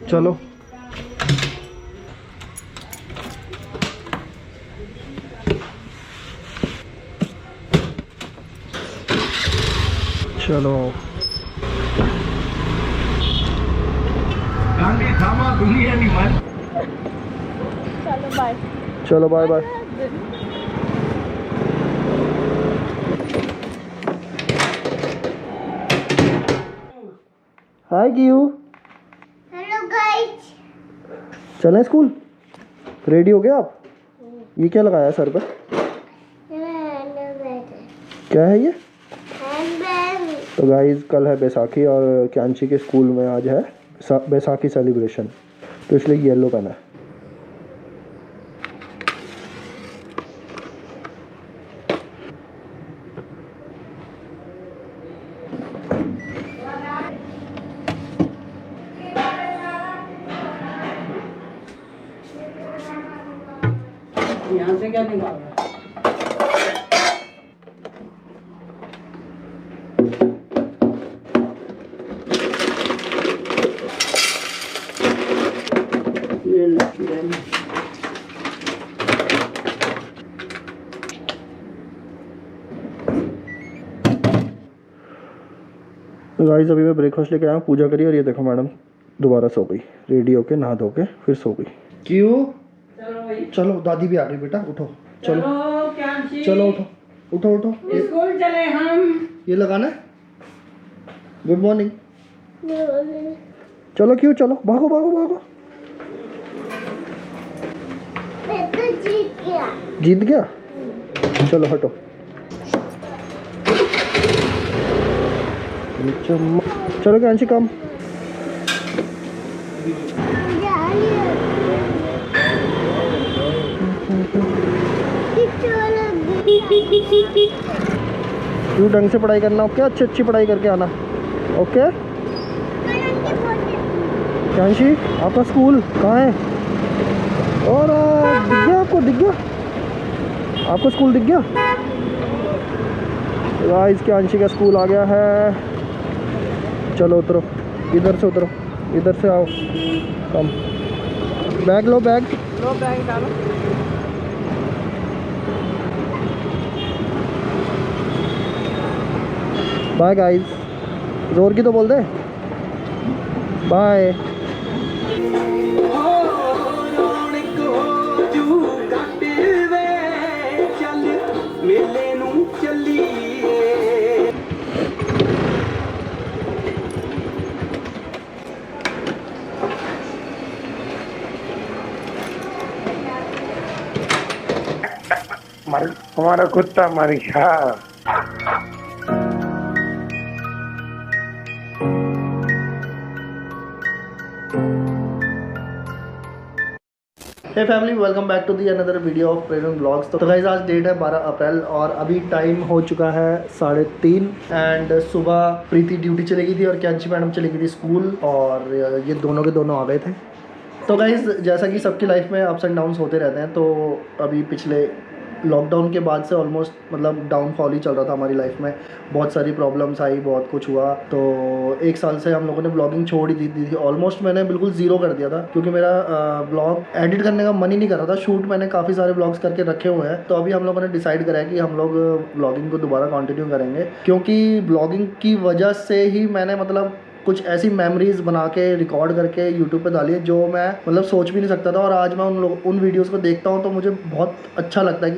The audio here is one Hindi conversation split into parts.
चलो चलो दुनिया नहीं मान। चलो बाय। चलो बाय बाय। हाय गियू। Hello guys. चलें स्कूल? रेडी हो गए आप? ये क्या लगाया सर पे? क्या है ये? तो गाइस कल है बैसाखी और क्यांची के स्कूल में आज है बैसाखी सेलिब्रेशन, तो इसलिए येलो पहना है। यहाँ से क्या निकाल रहा है? तो गाइस अभी मैं ब्रेकफास्ट लेके आया हूँ, पूजा करी और ये देखो मैडम दोबारा सो गई, रेडी होके नहा धो के फिर सो गई। क्यों? चलो भाई, चलो दादी भी आ गई बेटा, उठो चलो क्यांची, चलो उठो उठो उठो। स्कूल चले हम। ये लगाना है। Good morning. चलो क्यों, चलो भागो भागो भागो। मैं तो जीत गया। जीत गया? चलो हटो। चलो क्यांची कम। तू ढंग से पढ़ाई करना, ओके? अच्छी पढ़ाई करके आना, ओके? क्यांशी आपका स्कूल कहाँ है? और दिख गया आपको? दिख गया आपको स्कूल? दिख गया गाइस, क्यांशी का स्कूल आ गया है। चलो उतरो, इधर से उतरो, इधर से आओ, कम। बैग लो, बैग लो, बैग डालो। बाय गाइस, जोर की तो बोल दे बाय। हमारा कुत्ता मर गया। Hey family, welcome back to the another video of Preran blogs. तो गाइस आज डेट है 12 अप्रैल और अभी टाइम हो चुका है 3:30 एंड सुबह प्रीति ड्यूटी चली गई थी और क्यांची मैडम चली गई थी स्कूल और ये दोनों के दोनों आ गए थे। तो गाइस जैसा कि सबकी लाइफ में अप्स एंड डाउन्स होते रहते हैं, तो अभी पिछले लॉकडाउन के बाद से ऑलमोस्ट मतलब डाउनफॉल ही चल रहा था हमारी लाइफ में। बहुत सारी प्रॉब्लम्स आई, बहुत कुछ हुआ। तो 1 साल से हम लोगों ने ब्लॉगिंग छोड़ ही दी थी। ऑलमोस्ट मैंने बिल्कुल ज़ीरो कर दिया था क्योंकि मेरा ब्लॉग एडिट करने का मन ही नहीं कर रहा था। शूट मैंने काफ़ी सारे ब्लॉग्स करके रखे हुए हैं। तो अभी हम लोगों ने डिसाइड करा है कि हम लोग ब्लॉगिंग को दोबारा कंटिन्यू करेंगे, क्योंकि ब्लॉगिंग की वजह से ही मैंने मतलब कुछ ऐसी मेमोरीज बना के रिकॉर्ड करके यूट्यूब पे डाली है जो मैं मतलब सोच भी नहीं सकता था। और आज मैं उन वीडियोस को देखता हूँ तो मुझे बहुत अच्छा लगता है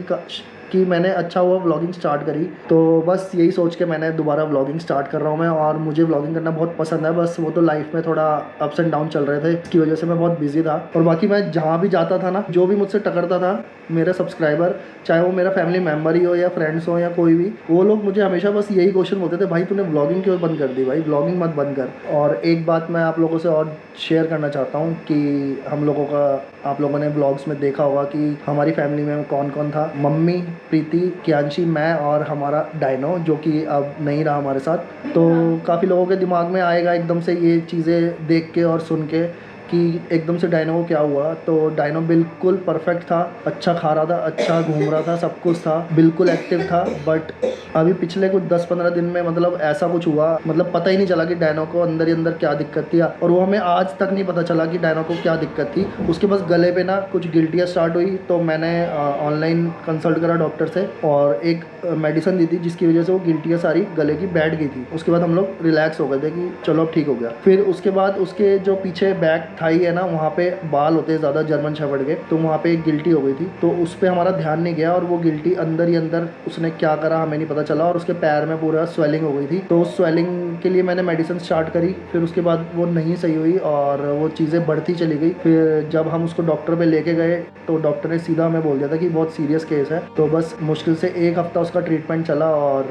कि मैंने अच्छा हुआ व्लॉगिंग स्टार्ट करी। तो बस यही सोच के मैंने दोबारा व्लॉगिंग स्टार्ट कर रहा हूँ मैं। और मुझे व्लॉगिंग करना बहुत पसंद है, बस वो तो लाइफ में थोड़ा अप्स एंड डाउन चल रहे थे, इसकी वजह से मैं बहुत बिजी था। और बाकी मैं जहाँ भी जाता था ना, जो भी मुझसे टकरता था मेरे सब्सक्राइबर, चाहे वो मेरा फैमिली मेम्बर ही हो या फ्रेंड्स हो या कोई भी, वो लोग मुझे हमेशा बस यही क्वेश्चन बोलते थे, भाई तूने व्लॉगिंग क्यों बंद कर दी? भाई व्लॉगिंग मत बंद कर। और एक बात मैं आप लोगों से और शेयर करना चाहता हूँ कि हम लोगों का, आप लोगों ने व्लॉग्स में देखा होगा कि हमारी फैमिली में कौन कौन था। मम्मी, प्रीति, क्यांशी, मैं और हमारा डायनो जो कि अब नहीं रहा हमारे साथ। तो काफ़ी लोगों के दिमाग में आएगा एकदम से ये चीज़ें देख के और सुन के कि एकदम से डायनो को क्या हुआ। तो डायनो बिल्कुल परफेक्ट था, अच्छा खा रहा था, अच्छा घूम रहा था, सब कुछ था, बिल्कुल एक्टिव था। बट अभी पिछले कुछ 10-15 दिन में मतलब ऐसा कुछ हुआ, मतलब पता ही नहीं चला कि डायनो को अंदर ही अंदर क्या दिक्कत थी, और वो हमें आज तक नहीं पता चला कि डायनो को क्या दिक्कत थी। उसके बस गले पे ना कुछ गिल्टियाँ स्टार्ट हुई, तो मैंने ऑनलाइन कंसल्ट करा डॉक्टर से और एक मेडिसिन दी थी जिसकी वजह से वो गिल्टियाँ सारी गले की बैठ गई थी। उसके बाद हम लोग रिलैक्स हो गए थे कि चलो अब ठीक हो गया। फिर उसके बाद उसके जो पीछे बैक थाई है ना, वहाँ पे बाल होते हैं ज़्यादा जर्मन शेफर्ड के, तो वहाँ पे एक गिल्टी हो गई थी। तो उस पर हमारा ध्यान नहीं गया और वो गिल्टी अंदर ही अंदर उसने क्या करा हमें नहीं पता चला, और उसके पैर में पूरा स्वेलिंग हो गई थी। तो उस स्वेलिंग के लिए मैंने मेडिसिन स्टार्ट करी, फिर उसके बाद वो नहीं सही हुई और वो चीज़ें बढ़ती चली गई। फिर जब हम उसको डॉक्टर पे लेके गए तो डॉक्टर ने सीधा हमें बोल दिया था कि बहुत सीरियस केस है। तो बस मुश्किल से 1 हफ्ता उसका ट्रीटमेंट चला और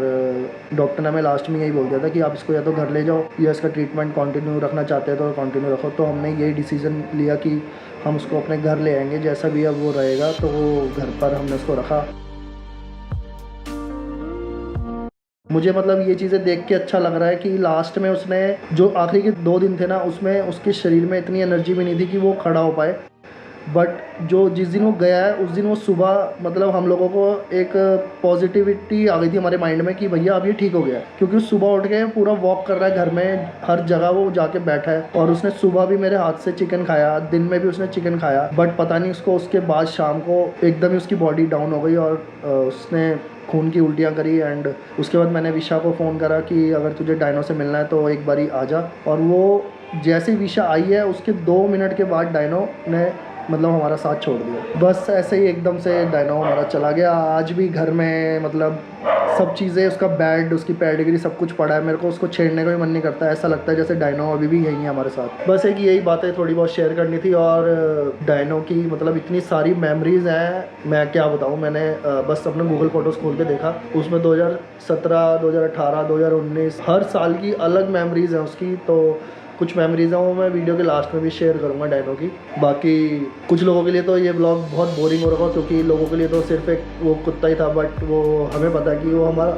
डॉक्टर ने हमें लास्ट में यही बोल दिया था कि आप इसको या तो घर ले जाओ या इसका ट्रीटमेंट कंटिन्यू रखना चाहते हैं तो कंटिन्यू रखो। तो हमने यही डिसीज़न लिया कि हम उसको अपने घर ले आएंगे, जैसा भी अब वो रहेगा। तो वो घर पर हमने उसको रखा। मुझे मतलब ये चीज़ें देख के अच्छा लग रहा है कि लास्ट में उसने जो आखिरी के 2 दिन थे ना, उसमें उसके शरीर में इतनी एनर्जी भी नहीं थी कि वो खड़ा हो पाए। बट जो जिस दिन वो गया है उस दिन वो सुबह मतलब हम लोगों को एक पॉजिटिविटी आ गई थी हमारे माइंड में कि भैया अब ये ठीक हो गया, क्योंकि सुबह उठ के पूरा वॉक कर रहा है घर में, हर जगह वो जाके बैठा है। और उसने सुबह भी मेरे हाथ से चिकन खाया, दिन में भी उसने चिकन खाया। बट पता नहीं उसको उसके बाद शाम को एकदम ही उसकी बॉडी डाउन हो गई और उसने खून की उल्टियाँ करी। एंड उसके बाद मैंने विशा को फ़ोन करा कि अगर तुझे डायनो से मिलना है तो एक बारी आ जा। और वो जैसे विशा आई है उसके 2 मिनट के बाद डायनो ने मतलब हमारा साथ छोड़ दिया। बस ऐसे ही एकदम से डायनो हमारा चला गया। आज भी घर में मतलब सब चीज़ें, उसका बेड, उसकी पेडिग्री सब कुछ पड़ा है। मेरे को उसको छेड़ने का भी मन नहीं करता, ऐसा लगता है जैसे डायनो अभी भी यही है हमारे साथ। बस एक यही बातें थोड़ी बहुत शेयर करनी थी। और डायनो की मतलब इतनी सारी मेमोरीज़ हैं, मैं क्या बताऊँ। मैंने बस अपने गूगल फ़ोटोज़ खोल के देखा, उसमें 2017, 2018, 2019 हर साल की अलग मेमोरीज़ हैं उसकी। तो कुछ मेमोरीज़ हैं वो मैं वीडियो के लास्ट में भी शेयर करूँगा डायनो की। बाकी कुछ लोगों के लिए तो ये ब्लॉग बहुत बोरिंग हो रहा होगा, क्योंकि लोगों के लिए तो सिर्फ एक वो कुत्ता ही था। बट वो हमें पता है कि वो हमारा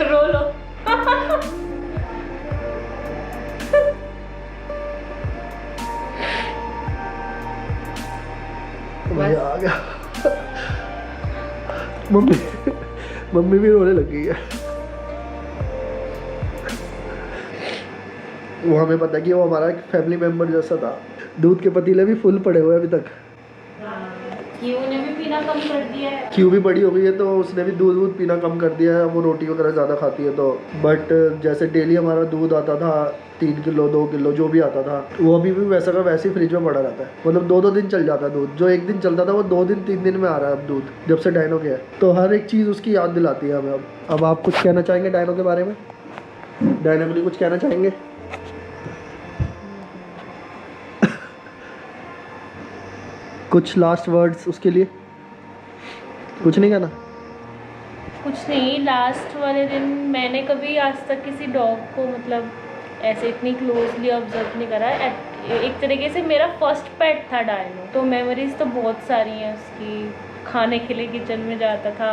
रो लो। भैया आ गया। मम्मी भी रोने लग गई है। वो हमें पता है कि वो हमारा एक फैमिली मेम्बर जैसा था। दूध के पतीले भी फुल पड़े हुए अभी तक। क्यू ने भी पीना कम कर दिया है। क्यू भी बड़ी हो गई है तो उसने भी दूध पीना कम कर दिया है। वो रोटी वगैरह ज़्यादा खाती है तो। बट जैसे डेली हमारा दूध आता था 3 किलो 2 किलो जो भी आता था, वो अभी भी वैसा का वैसे ही फ्रिज में पड़ा रहता है। मतलब 2-2 दिन चल जाता है दूध। जो एक दिन चलता था वो 2 दिन 3 दिन में आ रहा है अब दूध, जब से डायनो गया है। तो हर एक चीज़ उसकी याद दिलाती है हमें। अब आप कुछ कहना चाहेंगे डायनो के बारे में? डायनो के लिए कुछ कहना चाहेंगे? कुछ लास्ट वर्ड्स उसके लिए? कुछ नहीं कहना? कुछ नहीं, लास्ट वाले दिन मैंने कभी आज तक किसी डॉग को मतलब ऐसे इतनी क्लोजली ऑब्जर्व नहीं करा। एक तरीके से मेरा फर्स्ट पेट था डायनो। तो मेमोरीज तो बहुत सारी हैं उसकी। खाने के लिए किचन में जाता था,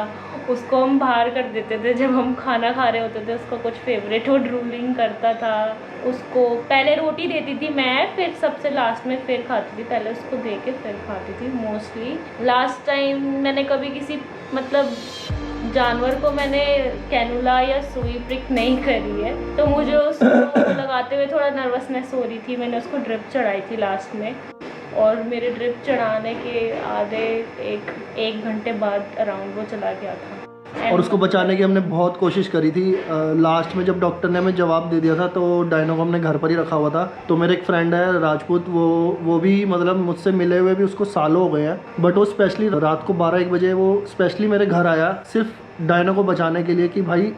उसको हम बाहर कर देते थे जब हम खाना खा रहे होते थे। उसका कुछ फेवरेट वो ड्रूलिंग करता था। उसको पहले रोटी देती थी मैं, फिर सबसे लास्ट में फिर खाती थी। पहले उसको दे के फिर खाती थी मोस्टली। लास्ट टाइम मैंने कभी किसी मतलब जानवर को मैंने कैनुला या सुई प्रिक नहीं करी है, तो मुझे उसको लगाते हुए थोड़ा नर्वसनेस हो रही थी। मैंने उसको ड्रिप चढ़ाई थी लास्ट में, और मेरे ड्रिप चढ़ाने के आधे एक घंटे बाद अराउंड वो चला गया था। और उसको बचाने की हमने बहुत कोशिश करी थी। लास्ट में जब डॉक्टर ने हमें जवाब दे दिया था तो डायनो को हमने घर पर ही रखा हुआ था। तो मेरे एक फ्रेंड है राजपूत, वो भी मतलब मुझसे मिले हुए भी उसको सालों हो गए हैं। बट वो स्पेशली रात को 12-1 बजे वो स्पेशली मेरे घर आया सिर्फ डायनो को बचाने के लिए कि भाई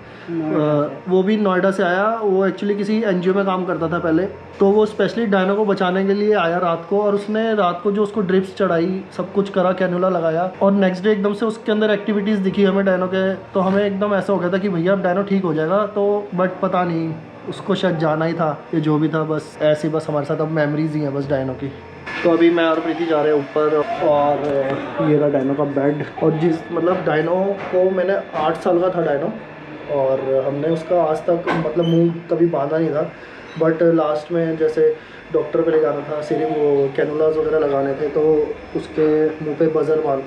वो भी नोएडा से आया। वो एक्चुअली किसी एनजीओ में काम करता था पहले, तो वो स्पेशली डायनो को बचाने के लिए आया रात को। और उसने रात को जो उसको ड्रिप्स चढ़ाई, सब कुछ करा, कैनुला लगाया। और नेक्स्ट डे एकदम से उसके अंदर एक्टिविटीज़ दिखी हमें डायनो के। तो हमें एकदम ऐसा हो गया था कि भैया अब डायनो ठीक हो जाएगा। तो बट पता नहीं, उसको शायद जाना ही था या जो भी था। बस ऐसे बस हमारे साथ अब मेमोरीज ही हैं बस डायनो की। तो अभी मैं और प्रीति जा रहे हैं ऊपर, और ये रहा डायनो का बेड। और मतलब डायनो को मैंने 8 साल का था डायनो, और हमने उसका आज तक मतलब मुंह कभी बांधा नहीं था। बट लास्ट में जैसे डॉक्टर पे ले जाना था, सिर्फ वो कैनुलास वगैरह लगाने थे, तो उसके मुंह पे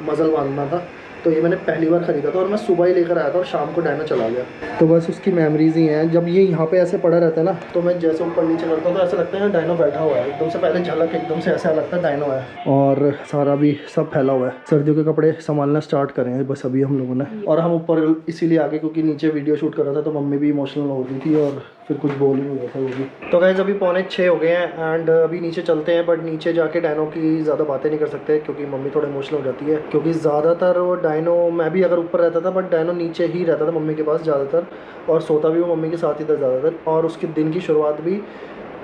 मज़ल बांधना था। तो ये मैंने पहली बार ख़रीदा था, और मैं सुबह ही लेकर आया था और शाम को डायनो चला गया। तो बस उसकी मेमोरीज़ ही हैं। जब ये यहाँ पे ऐसे पड़ा रहता है ना, तो मैं जैसे ऊपर नीचे करता हूँ तो ऐसा लगता है डायनो बैठा हुआ है। एकदम से पहले झलक, एकदम से ऐसा लगता है डायनो है। और सारा भी सब फैला हुआ है। सर्दियों के कपड़े संभालना स्टार्ट करें हैं बस अभी हम लोगों ने। और हम ऊपर इसीलिए आगे क्योंकि नीचे वीडियो शूट कर रहा था, तो मम्मी भी इमोशनल हो गई थी और फिर कुछ बोल ही नहीं रहा था वो भी। तो गाइस अभी 5:45 हो गए हैं, एंड अभी नीचे चलते हैं। बट नीचे जाके डायनो की ज़्यादा बातें नहीं कर सकते क्योंकि मम्मी थोड़ा इमोशनल हो जाती है, क्योंकि ज़्यादातर वो डायनो, मैं भी अगर ऊपर रहता था बट डायनो नीचे ही रहता था मम्मी के पास ज़्यादातर, और सोता भी वो मम्मी के साथ ही था ज़्यादातर। और उसके दिन की शुरुआत भी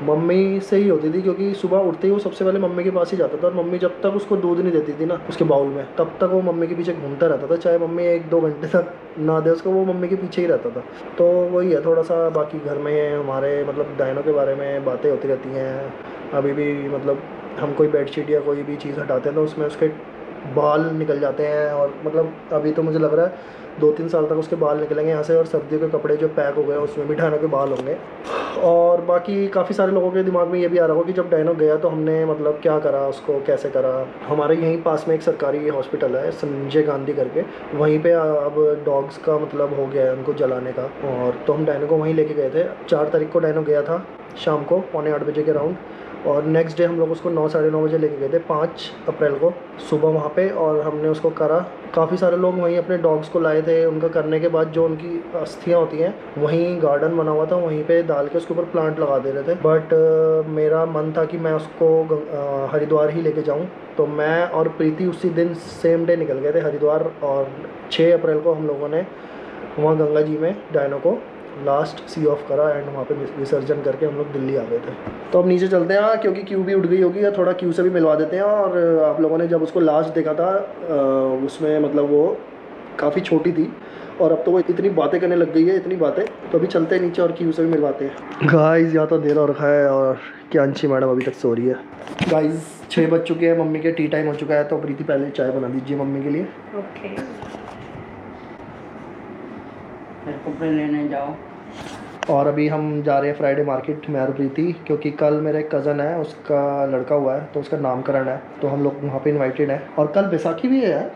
मम्मी से ही होती थी, क्योंकि सुबह उठते ही वो सबसे पहले मम्मी के पास ही जाता था। और मम्मी जब तक उसको दूध नहीं देती थी ना उसके बाउल में, तब तक वो मम्मी के पीछे घूमता रहता था। चाहे मम्मी 1-2 घंटे तक ना दे उसको, वो मम्मी के पीछे ही रहता था। तो वही है थोड़ा सा। बाकी घर में हमारे मतलब डायनो के बारे में बातें होती रहती हैं। अभी भी मतलब हम कोई बेडशीट या कोई भी चीज़ हटाते हैं तो उसमें उसके बाल निकल जाते हैं, और मतलब अभी तो मुझे लग रहा है 2-3 साल तक उसके बाल निकलेंगे यहाँ से। और सर्दियों के कपड़े जो पैक हो गए उसमें भी डायनो के बाल होंगे। और बाकी काफ़ी सारे लोगों के दिमाग में ये भी आ रहा होगा कि जब डायनो गया तो हमने मतलब क्या करा उसको, कैसे करा। हमारे यहीं पास में एक सरकारी हॉस्पिटल है संजय गांधी करके, वहीं पे अब डॉग्स का मतलब हो गया है उनको जलाने का। और तो हम डायनो को वहीं लेके गए थे। 4 तारीख को डायनो गया था शाम को 7:45 बजे के राउंड, और नेक्स्ट डे हम लोग उसको 9-9:30 बजे लेके गए थे 5 अप्रैल को सुबह वहाँ पे। और हमने उसको करा। काफ़ी सारे लोग वहीं अपने डॉग्स को लाए थे। उनका करने के बाद जो उनकी अस्थियाँ होती हैं, वहीं गार्डन बना हुआ था, वहीं पे डाल के उसके ऊपर प्लांट लगा दे रहे थे। बट मेरा मन था कि मैं उसको हरिद्वार ही लेके जाऊँ, तो मैं और प्रीति उसी दिन सेम डे निकल गए थे हरिद्वार। और 6 अप्रैल को हम लोगों ने वहाँ गंगा जी में डायनो को लास्ट सी ऑफ करा, एंड वहाँ पे विसर्जन करके हम लोग दिल्ली आ गए थे। तो अब नीचे चलते हैं क्योंकि क्यू भी उठ गई होगी, या थोड़ा क्यू से भी मिलवा देते हैं। और आप लोगों ने जब उसको लास्ट देखा था उसमें मतलब वो काफ़ी छोटी थी, और अब तो वो इतनी बातें करने लग गई है, इतनी बातें। तो अभी चलते हैं नीचे और क्यू से भी मिलवाते हैं। गाइस यहाँ तो देर हो रखा है, और क्यांशी मैडम अभी तक सो रही है। गाइस 6 बज चुके हैं, मम्मी के टी टाइम हो चुका है। तो प्रीति पहले चाय बना दीजिए मम्मी के लिए। ओके। कपड़े लेने जाओ। और अभी हम जा रहे हैं फ्राइडे मार्केट, मैं और प्रीति, क्योंकि कल मेरे कज़न है, उसका लड़का हुआ है, तो उसका नामकरण है, तो हम लोग वहाँ पे इनवाइटेड हैं। और कल बैसाखी भी है यार।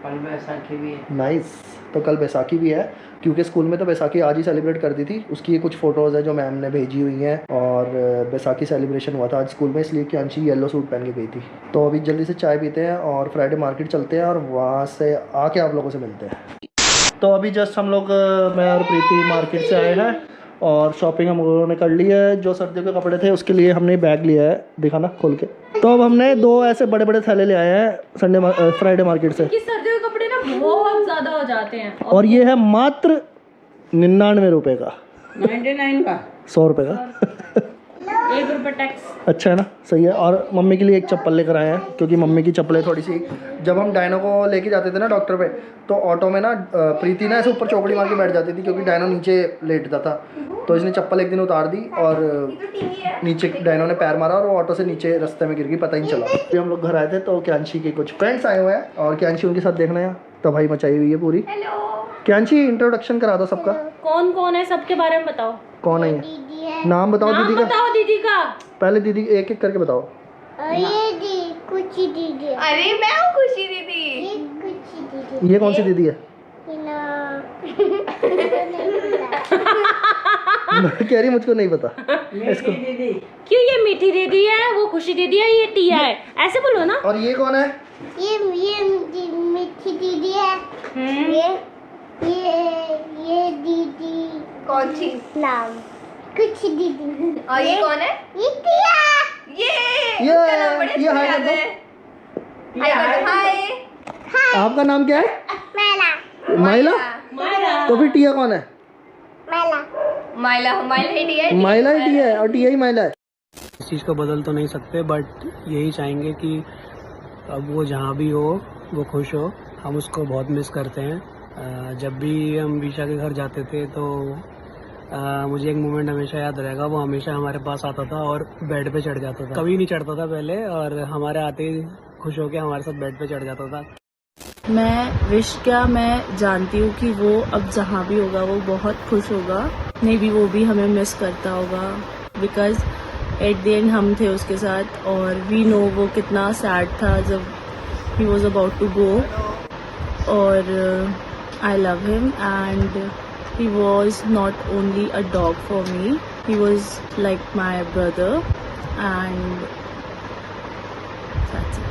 कल बैसाखी भी है। नाइस। तो कल बैसाखी भी है, क्योंकि स्कूल में तो बैसाखी आज ही सेलिब्रेट कर दी थी। उसकी ये कुछ फ़ोटोज़ है जो मैम ने भेजी हुई हैं। और बैसाखी सेलिब्रेशन हुआ था आज स्कूल में, इसलिए कि अंशी येलो सूट पहन के गई थी। तो अभी जल्दी से चाय पीते हैं और फ्राइडे मार्केट चलते हैं, और वहाँ से आके आप लोगों से मिलते हैं। तो अभी जस्ट हम लोग मैं और प्रीति मार्केट से आए हैं, और शॉपिंग हम लोगों ने कर ली है। जो सर्दियों के कपड़े थे उसके लिए हमने बैग लिया है, दिखाना खोल के। तो अब हमने 2 ऐसे बड़े बड़े थैले ले आए हैं फ्राइडे मार्केट से। सर्दियों के कपड़े ना बहुत ज़्यादा हो जाते हैं। और ये है मात्र 99 रुपये का, 99 का, 100 रुपये का। 1 रुपये टैक्स। अच्छा है ना, सही है। और मम्मी के लिए एक चप्पल लेकर आए हैं, क्योंकि मम्मी की चप्पलें थोड़ी सी, जब हम डायनो को लेके जाते थे ना डॉक्टर पे, तो ऑटो में ना प्रीति ना ऐसे ऊपर चौकड़ी मार के बैठ जाती थी, क्योंकि डायनो नीचे लेटता था। तो इसने चप्पल एक दिन उतार दी, और नीचे डायनो ने पैर मारा, और वो ऑटो से नीचे रास्ते में गिर गई, पता ही नहीं चला। फिर हम लोग घर आए थे, तो क्यांशी के कुछ फ्रेंड्स आए हुए हैं, और क्यांशी उनके साथ देखना है तबाही मचाई हुई है पूरी। क्यांशी इंट्रोडक्शन करा दो सबका। कौन कौन है सबके बारे में बताओ। कौन है? दीदी है। नाम बताओ दीदी का। बताओ दीदी का। पहले दीदी एक एक करके बताओ। और ये दी खुशी दीदी है। अरे मैं हूँ खुशी दीदी। ये खुशी दीदी ये कौन सी दीदी है? ये ना नहीं पता। मैं कह रही मुझको नहीं पता इसको। मीठी दीदी। क्यों? ये मीठी दीदी है, वो खुशी दीदी है, ये टिया है, ऐसे बोलो ना। और ये कौन है? ये मीठी दीदी है। ये दीदी कौन सी? नाम कुछ दीदी। और ये कौन है? ये टिया। ये उसका नाम बड़े अच्छे हाय याद कर दो। है। हाय। आपका नाम क्या है? मैला माइला। मायरा। तो फिर टिया कौन है? मैला माइला ही टी है। माइला ही टिया है, और टिया ही माइला है। इस चीज़ को बदल तो नहीं सकते, बट यही चाहेंगे कि अब वो जहाँ भी हो वो खुश हो। हम उसको बहुत मिस करते हैं। जब भी हम विशा के घर जाते थे तो मुझे एक मोमेंट हमेशा याद रहेगा। वो हमेशा हमारे पास आता था और बेड पे चढ़ जाता था, कभी नहीं चढ़ता था पहले, और हमारे आते ही खुश होकर हमारे साथ बेड पे चढ़ जाता था। मैं विश क्या, मैं जानती हूँ कि वो अब जहाँ भी होगा वो बहुत खुश होगा। मे बी वो भी हमें मिस करता होगा, बिकॉज एट द एंड हम थे उसके साथ, और वी नो वो कितना सैड था जब he was about to go. और I love him and he was not only a dog for me, he was like my brother, and that's it.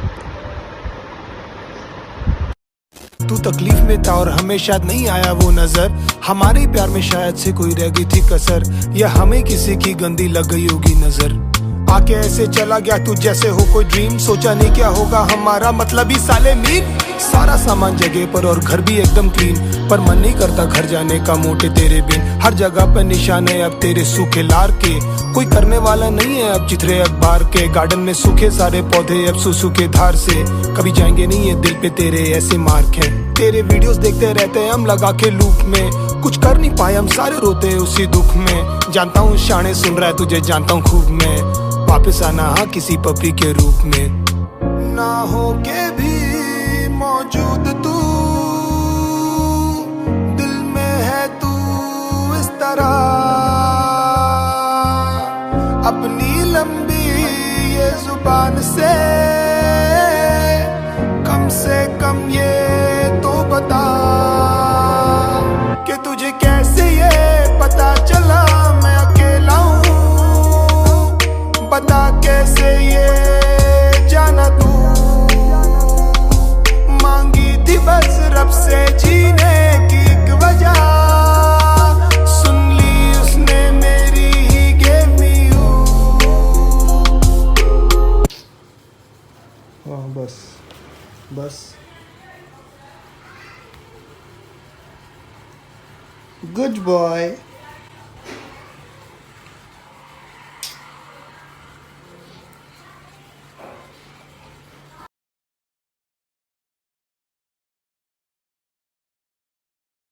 तू तकलीफ में था और हमें शायद नहीं आया वो नजर, हमारे प्यार में शायद से कोई रह गई थी कसर, या हमें किसी की गंदी लग गई होगी नजर। आके ऐसे चला गया तू जैसे हो कोई ड्रीम, सोचा नहीं क्या होगा हमारा, मतलब ही साले मीन। सारा सामान जगह पर और घर भी एकदम क्लीन, पर मन नहीं करता घर जाने का मोटे तेरे बिन। हर जगह पर निशान है अब तेरे सूखे लार के, कोई करने वाला नहीं है अब चित्रे अखबार के। गार्डन में सूखे सारे पौधे अब सुसु के धार से, कभी जाएंगे नहीं ये दिल पे तेरे ऐसे मार्क हैं। तेरे वीडियोस देखते रहते हैं हम लगा के लूप में, कुछ कर नहीं पाए हम सारे रोते उसी दुख में। जानता हूँ शाने सुन रहा है तुझे जानता हूँ खूब मैं, वापस आना हाँ किसी पपी के रूप में। ना हो के भी मौजूद तू, दिल में है तू इस तरह, अपनी लंबी ये जुबान से कम ये तो बता, कि तुझे कैसे ये पता चला मैं अकेला हूँ, बता कैसे ये जाना तू। मांगी थी बस रब से जीने की एक वजह, सुन ली उसने मेरी ही gave me you। हाँ बस गुड बॉय।